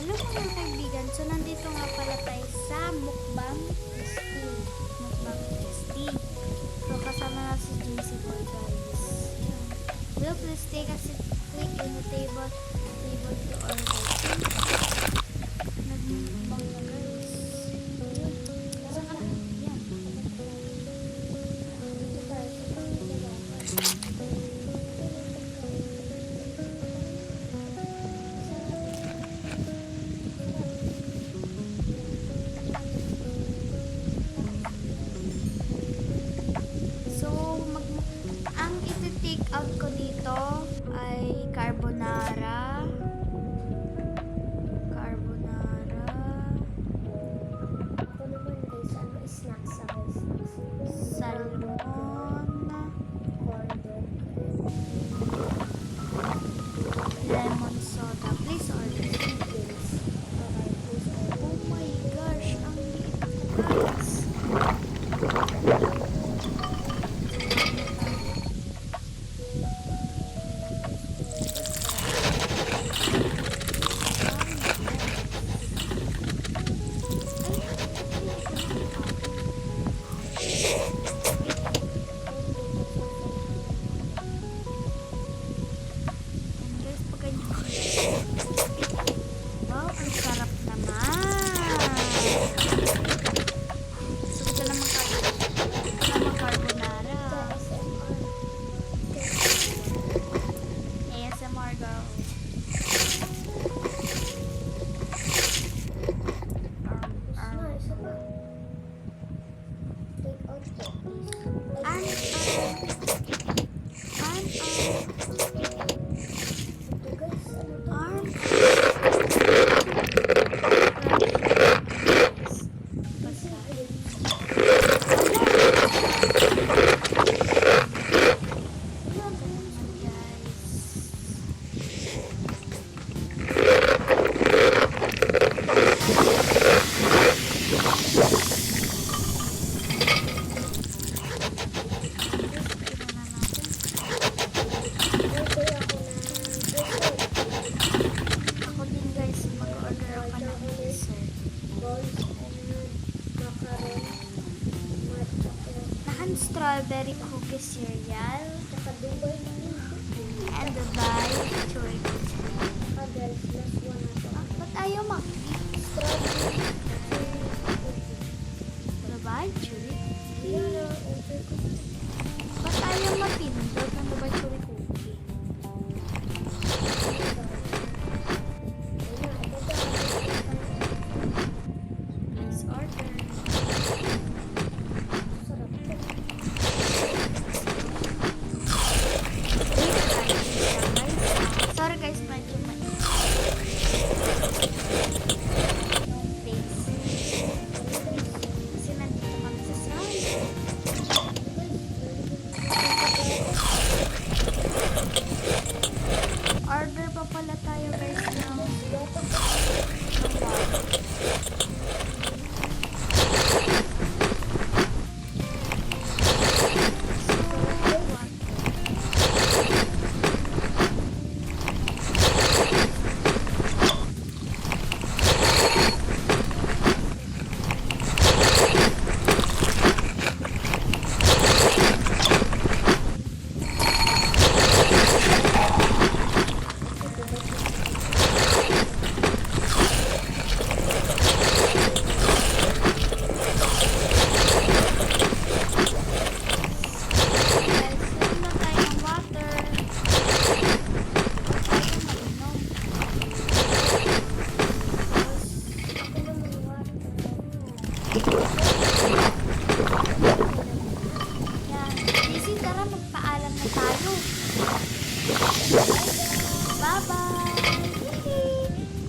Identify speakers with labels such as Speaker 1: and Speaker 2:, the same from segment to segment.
Speaker 1: Hello mga kaibigan, so nandito nga pala tayo sa Mukbang ST. Mukbang ST. So kasama na si JC Boy guys. Yan. Will please take a seat, click in the table to order. Nagmukbang na guys. Yun. Saan ka na? Yan. Ang iti-take out ko dito ay carbonara.
Speaker 2: Ako naman guys, snacks sa
Speaker 1: Salmon.
Speaker 2: corn dog.
Speaker 1: Lemon soda. Please order.
Speaker 2: Please. Okay, please order.
Speaker 1: Oh my gosh, ang liit ko guys. Wow, ang sarap naman. So, ito naman carbonara. ASMR girl.
Speaker 2: Isa pa. Take out po, please. Ito guys, ano to?
Speaker 1: Ako din guys, mag-order ako ng dessert. Strawberry cookie cereal and the Dubai chocolate. Ba't ayaw Dubai chocolate? Ba't ayaw mapindot ng Dubai chocolate cookie? Please order. Sorry guys, medyo please. Kasi nandito kami sa side. Order pa pala tayo guys ng yan. Busy, tara magpaalam na tayo. Bye-bye!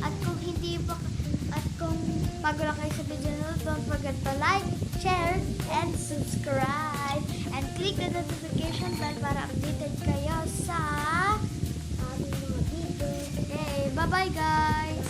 Speaker 1: At kung bago lang kayo sa video na ito, don't forget to like, share, and subscribe. And click the notification bell para updated kayo sa aming mga video. Okay, bye-bye guys!